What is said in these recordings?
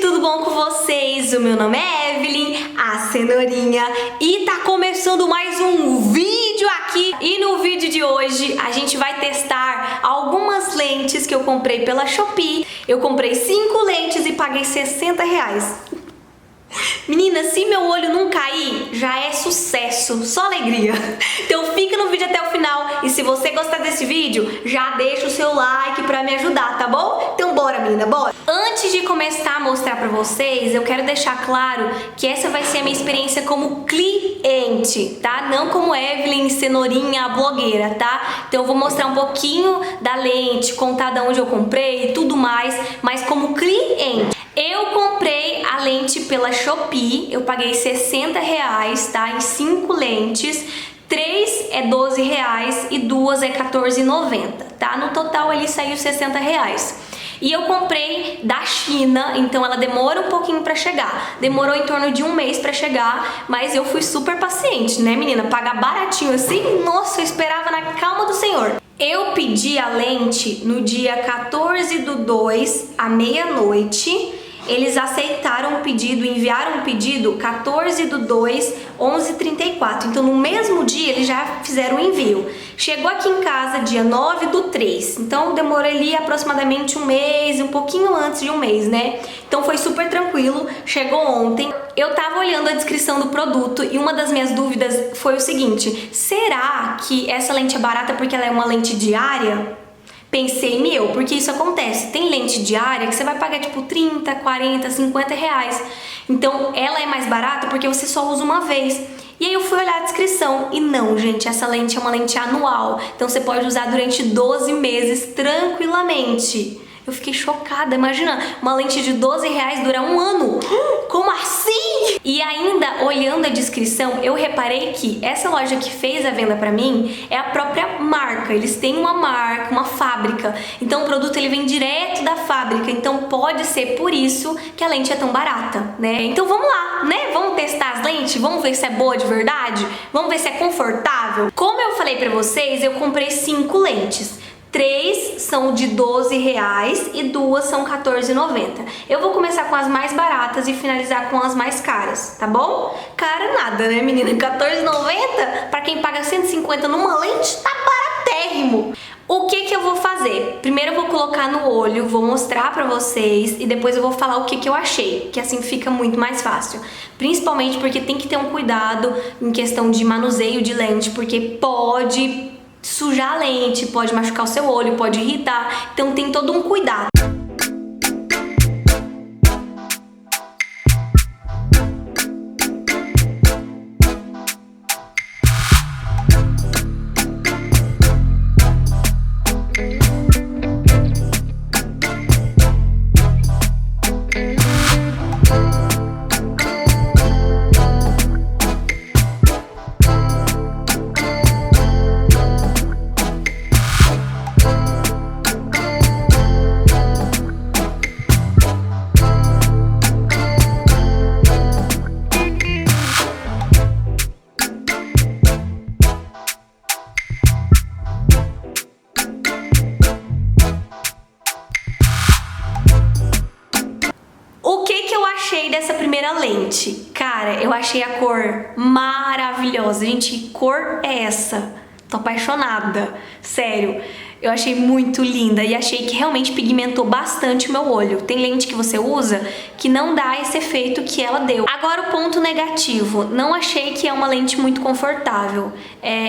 tudo bom com vocês? O meu nome é Evelyn, a cenourinha, e tá começando mais um vídeo aqui. E no vídeo de hoje a gente vai testar algumas lentes que eu comprei pela Shopee. Eu comprei 5 lentes e paguei R$60. Menina, se meu olho não cair, já é sucesso, só alegria. Então fica no vídeo até o final e se você gostar desse vídeo, já deixa o seu like pra me ajudar, tá bom? Então bora, menina, bora! Antes de começar a mostrar pra vocês, eu quero deixar claro que essa vai ser a minha experiência como cliente, tá? Não como Evelyn, cenourinha, blogueira, tá? Então eu vou mostrar um pouquinho da lente, contar de onde eu comprei e tudo mais, mas como cliente. Eu comprei a lente pela Shopee, eu paguei R$60, tá? Em 5 lentes, 3 é R$12 e 2 é R$14,90, tá? No total ali saiu R$60. E eu comprei da China, então ela demora um pouquinho pra chegar. Demorou em torno de 1 mês pra chegar, mas eu fui super paciente, né, menina? Pagar baratinho assim, nossa, eu esperava na calma do Senhor. Eu pedi a lente no dia 14/2, à meia-noite. Eles aceitaram o pedido, enviaram o pedido 14/2, 11h34. Então no mesmo dia eles já fizeram o envio. Chegou aqui em casa dia 9/3. Então demorou ali aproximadamente 1 mês, um pouquinho antes de 1 mês, né? Então foi super tranquilo, chegou ontem. Eu tava olhando a descrição do produto e uma das minhas dúvidas foi o seguinte: será que essa lente é barata porque ela é uma lente diária? Pensei porque isso acontece. Tem lente diária que você vai pagar tipo 30, 40, R$50. Então ela é mais barata porque você só usa uma vez. E aí eu fui olhar a descrição e não, gente, essa lente é uma lente anual. Então você pode usar durante 12 meses tranquilamente. Eu fiquei chocada, imagina, uma lente de R$12 dura 1 ano. Como assim? E ainda, olhando a descrição, eu reparei que essa loja que fez a venda pra mim é a própria marca. Eles têm uma marca, uma fábrica. Então o produto ele vem direto da fábrica. Então pode ser por isso que a lente é tão barata, né? Então vamos lá, né? Vamos testar as lentes? Vamos ver se é boa de verdade? Vamos ver se é confortável? Como eu falei pra vocês, eu comprei 5 lentes. 3 são de R$12 e 2 são R$14,90. Eu vou começar com as mais baratas e finalizar com as mais caras, tá bom? Cara nada, né, menina? R$14,90 pra quem paga R$150 numa lente, tá baratérrimo. O que eu vou fazer? Primeiro eu vou colocar no olho, vou mostrar pra vocês e depois eu vou falar o que eu achei, que assim fica muito mais fácil. Principalmente porque tem que ter um cuidado em questão de manuseio de lente, porque pode sujar a lente, pode machucar o seu olho, pode irritar, então tem todo um cuidado. Dessa primeira lente, cara, eu achei a cor maravilhosa. Gente, que cor é essa? Tô apaixonada, sério. Eu achei muito linda e achei que realmente pigmentou bastante o meu olho. Tem lente que você usa que não dá esse efeito que ela deu. Agora o ponto negativo, não achei que é uma lente muito confortável.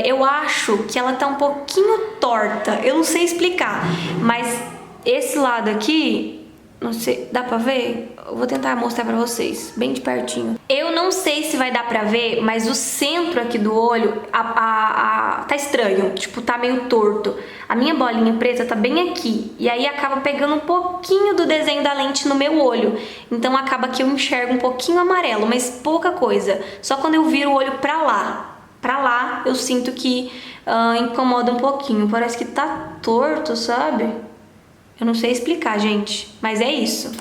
Eu acho que ela tá um pouquinho torta, eu não sei explicar, mas esse lado aqui, não sei, dá pra ver? Eu vou tentar mostrar pra vocês, bem de pertinho. Eu não sei se vai dar pra ver, mas o centro aqui do olho tá estranho, tipo, tá meio torto. A minha bolinha preta tá bem aqui, e aí acaba pegando um pouquinho do desenho da lente no meu olho. Então acaba que eu enxergo um pouquinho amarelo, mas pouca coisa. Só quando eu viro o olho pra lá, eu sinto que incomoda um pouquinho. Parece que tá torto, sabe? Eu não sei explicar, gente, mas é isso.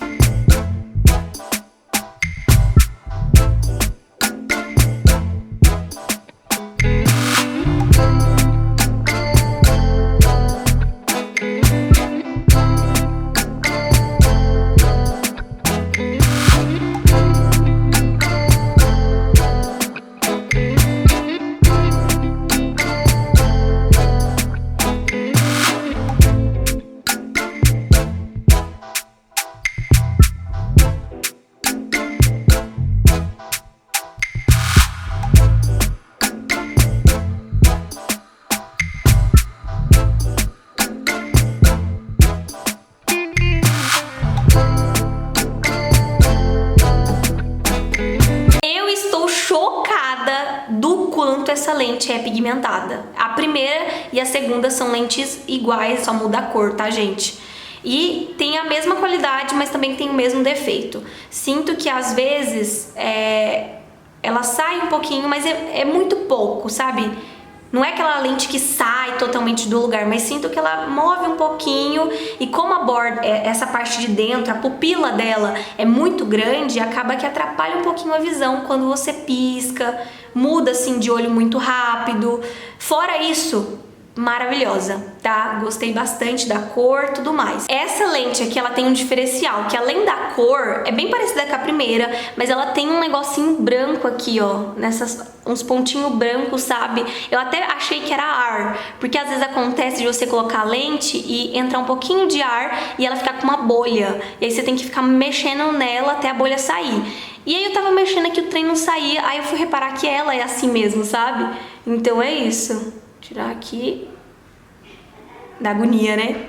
lente é pigmentada. A primeira e a segunda são lentes iguais, só muda a cor, tá, gente? E tem a mesma qualidade, mas também tem o mesmo defeito. Sinto que às vezes ela sai um pouquinho, mas é muito pouco, sabe? Não é aquela lente que sai totalmente do lugar, mas sinto que ela move um pouquinho. E como a borda, essa parte de dentro, a pupila dela é muito grande, acaba que atrapalha um pouquinho a visão quando você pisca, muda assim de olho muito rápido. Fora isso, maravilhosa, tá? Gostei bastante da cor, tudo mais. Essa lente aqui, ela tem um diferencial, que além da cor, é bem parecida com a primeira, mas ela tem um negocinho branco aqui, ó, uns pontinhos brancos, sabe? Eu até achei que era ar, porque às vezes acontece de você colocar a lente e entrar um pouquinho de ar e ela ficar com uma bolha, e aí você tem que ficar mexendo nela até a bolha sair. E aí eu tava mexendo aqui, o trem não saía, aí eu fui reparar que ela é assim mesmo, sabe? Então é isso. Tirar aqui, da agonia, né?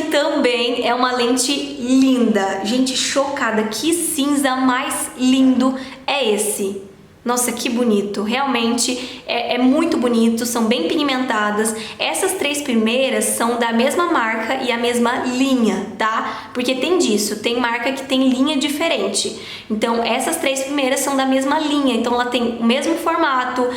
Também é uma lente linda. Gente, chocada, que cinza mais lindo é esse? Nossa, que bonito, realmente é muito bonito, são bem pigmentadas. Essas três primeiras são da mesma marca e a mesma linha, tá? Porque tem disso, tem marca que tem linha diferente. Então essas três primeiras são da mesma linha, então ela tem o mesmo formato,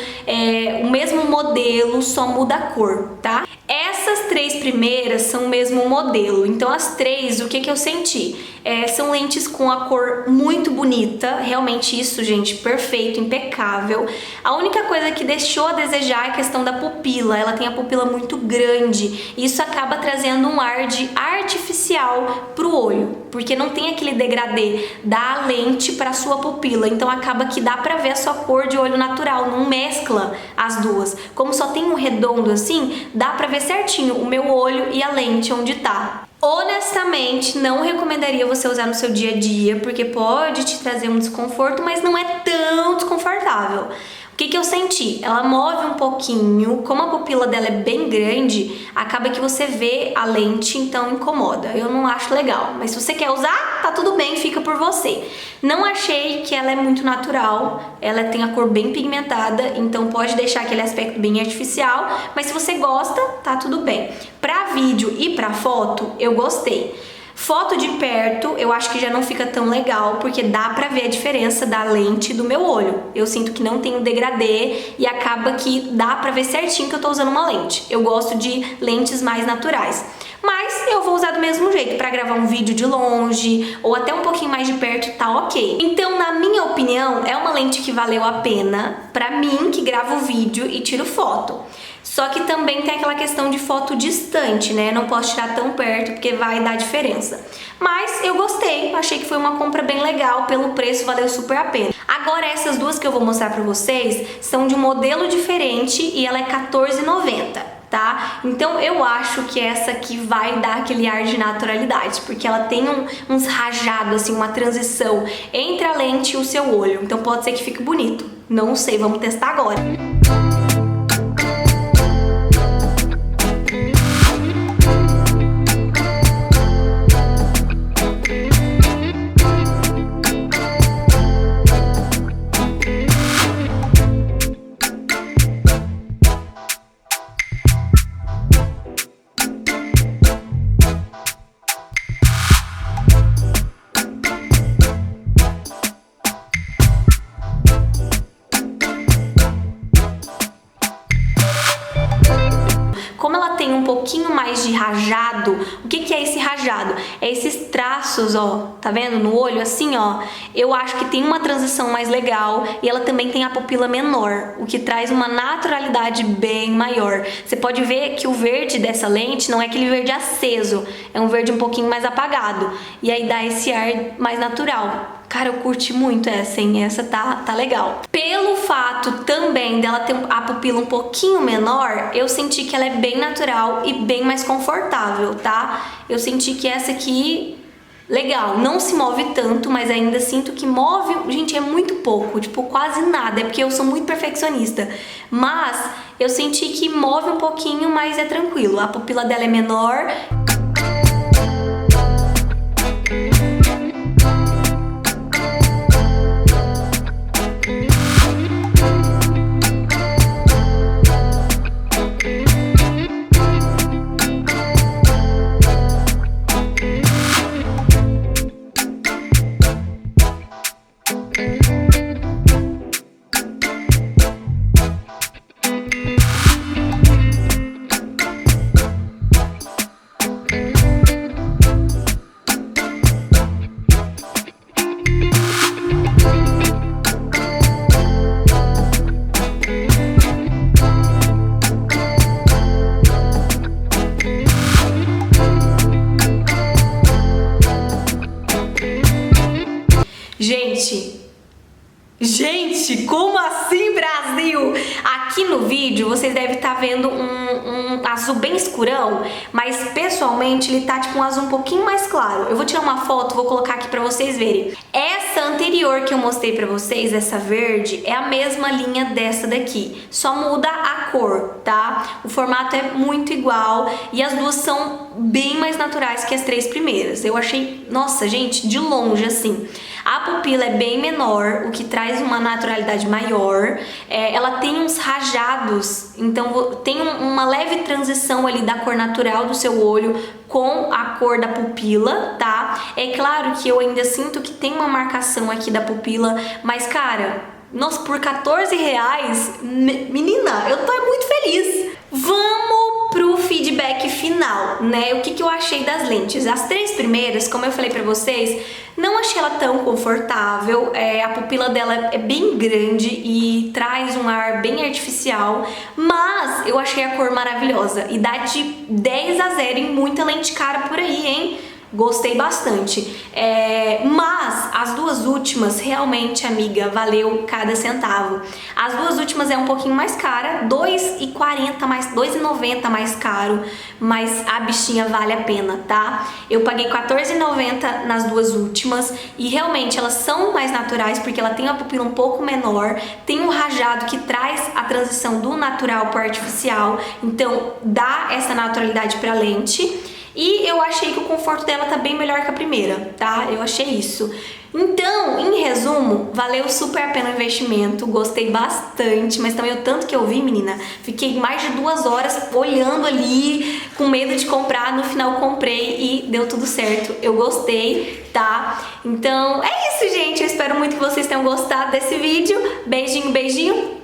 o mesmo modelo, só muda a cor, tá? Essas três primeiras são o mesmo modelo, então as três, o que eu senti? São lentes com a cor muito bonita, realmente isso, gente, perfeito, impecável. A única coisa que deixou a desejar é a questão da pupila, ela tem a pupila muito grande, e isso acaba trazendo um ar de artificial pro olho, porque não tem aquele degradê da lente para sua pupila, então acaba que dá pra ver a sua cor de olho natural, não mescla as duas. Como só tem um redondo assim, dá pra ver certinho o meu olho e a lente onde tá. Honestamente, não recomendaria você usar no seu dia a dia, porque pode te trazer um desconforto, mas não é tão desconfortável. O que eu senti? Ela move um pouquinho, como a pupila dela é bem grande, acaba que você vê a lente, então incomoda. Eu não acho legal, mas se você quer usar, tá tudo bem, fica por você. Não achei que ela é muito natural, ela tem a cor bem pigmentada, então pode deixar aquele aspecto bem artificial, mas se você gosta, tá tudo bem. Pra vídeo e pra foto, eu gostei. Foto de perto, eu acho que já não fica tão legal, porque dá pra ver a diferença da lente do meu olho. Eu sinto que não tem um degradê e acaba que dá pra ver certinho que eu tô usando uma lente. Eu gosto de lentes mais naturais. Mas eu vou usar do mesmo jeito, pra gravar um vídeo de longe ou até um pouquinho mais de perto, tá ok. Então, na minha opinião, é uma lente que valeu a pena pra mim, que gravo vídeo e tiro foto. Só que também tem aquela questão de foto distante, né? Não posso tirar tão perto porque vai dar diferença. Mas eu gostei, achei que foi uma compra bem legal, pelo preço valeu super a pena. Agora essas duas que eu vou mostrar pra vocês são de um modelo diferente e ela é R$14,90. Tá? Então eu acho que essa aqui vai dar aquele ar de naturalidade, porque ela tem uns rajados, assim, uma transição entre a lente e o seu olho. Então pode ser que fique bonito. Não sei, vamos testar agora. pouquinho mais de rajado. O que é esse rajado? É esses traços, ó, tá vendo? No olho, assim, ó. Eu acho que tem uma transição mais legal e ela também tem a pupila menor, o que traz uma naturalidade bem maior. Você pode ver que o verde dessa lente não é aquele verde aceso, é um verde um pouquinho mais apagado. E aí dá esse ar mais natural. Cara, eu curti muito essa, hein? Essa tá legal. Pelo fato também dela ter a pupila um pouquinho menor, eu senti que ela é bem natural e bem mais confortável, tá? Eu senti que essa aqui, legal, não se move tanto, mas ainda sinto que move, gente, é muito pouco, tipo, quase nada, é porque eu sou muito perfeccionista. Mas eu senti que move um pouquinho, mas é tranquilo. A pupila dela é menor. Gente, como assim, Brasil? Aqui no vídeo vocês devem estar vendo um azul bem escurão, mas pessoalmente ele tá tipo um azul um pouquinho mais claro. Eu vou tirar uma foto, vou colocar aqui pra vocês verem. Essa anterior que eu mostrei pra vocês, essa verde, é a mesma linha dessa daqui, só muda a cor, tá? O formato é muito igual e as duas são bem mais naturais que as três primeiras. Eu achei, nossa, gente, de longe assim. A pupila é bem menor, o que traz uma naturalidade maior. Ela tem uns rajados, então tem uma leve transição ali da cor natural do seu olho com a cor da pupila, tá? É claro que eu ainda sinto que tem uma marcação aqui da pupila, mas cara, nossa, por R$14, menina, eu tô muito feliz. Vamos pro feedback final, né? O que eu achei das lentes? As três primeiras, como eu falei pra vocês, não achei ela tão confortável. A pupila dela é bem grande e traz um ar bem artificial, mas eu achei a cor maravilhosa e dá de 10-0 em muita lente cara por aí, hein? Gostei bastante. Mas as duas últimas, realmente, amiga, valeu cada centavo. As duas últimas é um pouquinho mais cara, R$2,40 mais, R$2,90 mais caro, mas a bichinha vale a pena, tá? Eu paguei R$14,90 nas duas últimas e realmente elas são mais naturais porque ela tem uma pupila um pouco menor, tem um rajado que traz a transição do natural para o artificial, então dá essa naturalidade para a lente. E eu achei que o conforto dela tá bem melhor que a primeira, tá? Eu achei isso. Então, em resumo, valeu super a pena o investimento, gostei bastante, mas também o tanto que eu vi, menina, fiquei mais de 2 horas olhando ali, com medo de comprar, no final comprei e deu tudo certo, eu gostei, tá? Então, é isso, gente, eu espero muito que vocês tenham gostado desse vídeo, beijinho, beijinho,